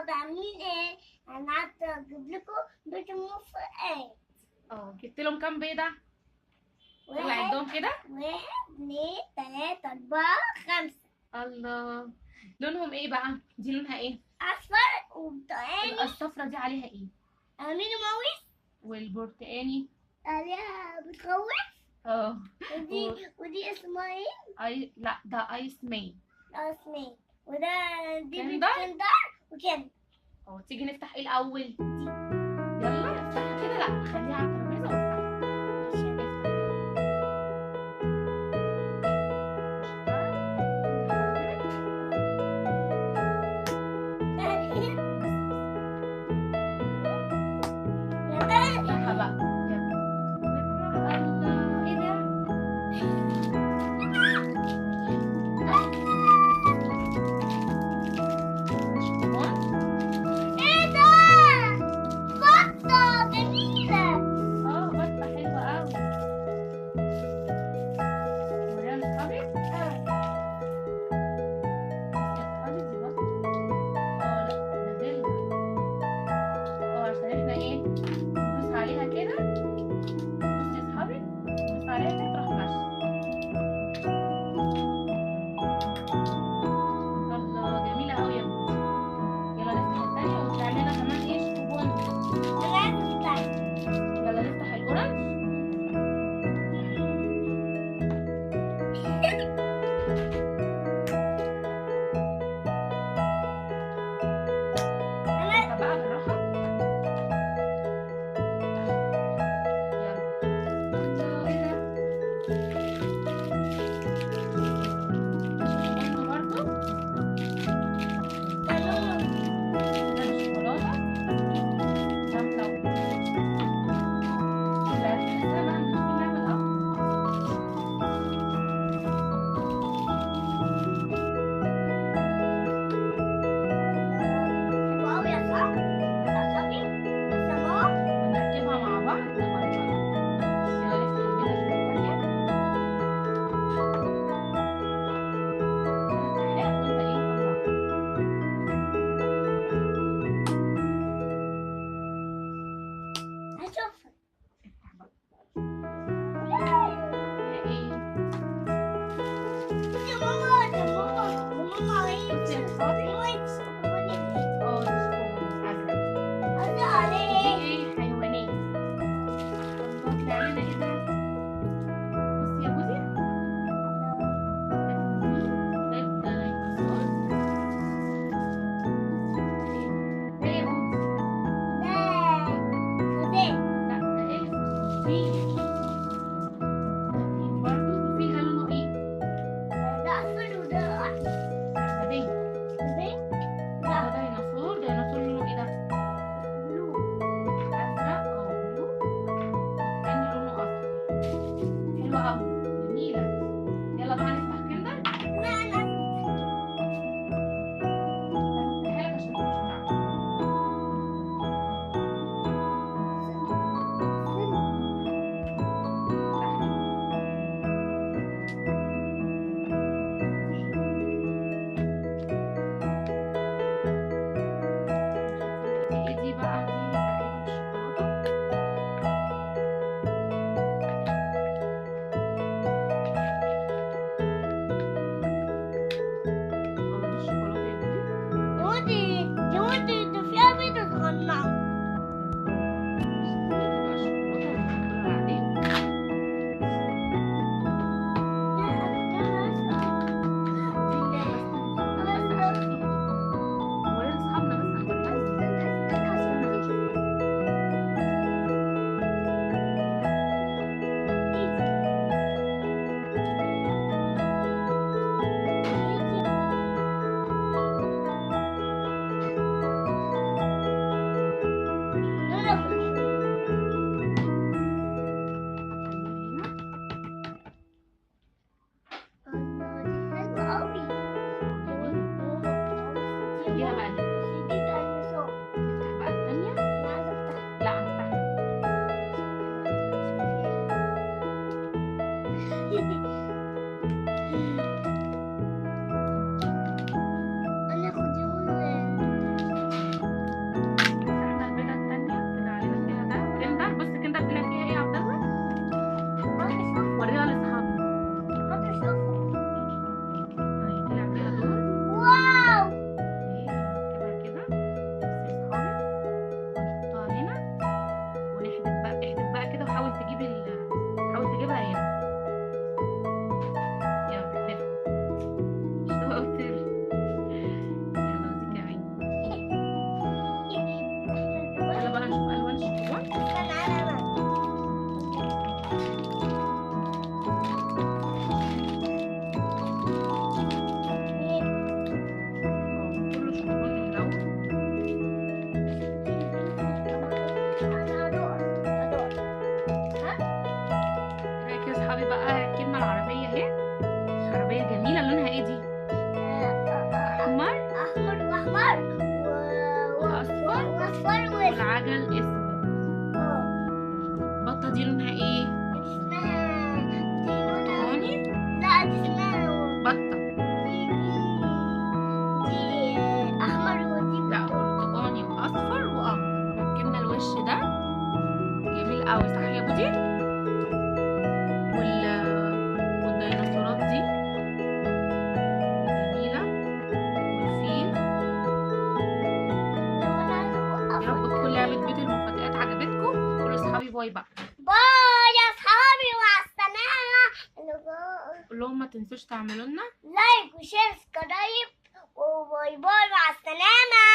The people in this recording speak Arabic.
النهارده عاملين ايه؟ انا قعدت اجيب لكم بيت المفاجات. جبت لهم كام بيضة؟ يلا واحد عدهم كده. 1 2 3 4 5. الله، لونهم ايه بقى؟ دي لونها ايه؟ اصفر وبرتقاني. الصفرة دي عليها ايه؟ عاملين مويس والبرتقاني عليها بتخوف. اه ودي اسمها ايه؟ لا ده ايس مي. اسمين. وده دي كندر؟ كندر وكندر. تيجي نفتح ايه الاول؟ يلا نفتحها كده. لا خليها على الترابيزة وافتحها. افتحها بقى. يلا الله، ايه ده؟ ايه ده؟ بطة جميلة. بطة حلوة قوي. وريها لاصحابي. اصحابي دي بطة. لا ده ديلها. عشان احنا ايه، ندوس عليها كده. بصي يا اصحابي، ندوس عليها كده تروح ماشية. الله جميلة قوي يا بنتي. يلا نفتح التانية وطلع لنا كمان ايه، شوكوبون. انا عايزة افتح. يلا نفتح الاورنج. نفتح بقى بالراحة. يلا. الله، ايه ده؟ شوكوبون برضو. ده لونه ده بالشوكولاتة. سمرة لا تحسها بقى مش بنعمل أكتر. حلو قوي يا صاحبي. تعصبي سماء. ونركبها مع بعض نغيرها. يلا نفتح البيضة كده التانية. نفتحها وانت ايه طلعها. هشوفها. افتح بقى. هي ايه؟ يا ماما يا ماما يا ماما بصي يا اصحابي. دي شوكولاتة. دي شوكولاتة أزرق. قصدي دي عليه. ايه، حيوانات. الله، طلع لنا ايه ده؟ بصي يا بوزي. ده ديناصور. ده ايه؟ ده يا بوزي. ده خديه. لا ده إليفانت. فيل. ده فيل برضه. الفيل ده لونه ايه؟ ده اصفر وده احمر. أسدين. خديه. بعجل اسود. البطة دي لونها ايه؟ اسمها برتقاني؟ لا دي اسمها بطة. دي احمر ودي لا برتقاني واصفر واخضر. ركبنا الوش ده جميل قوي صح يا بودي؟ والديناصورات دي جميلة، والفيل. يا رب تكون لعبة بيت المفاجآت عجبتكم. قولوا لاصحابي باي بقى. باي يا اصحابي مع السلامة. قول لهم ما تنسوش تعملوا لنا لايك وشير سبسكرايب وباي باي مع السلامة.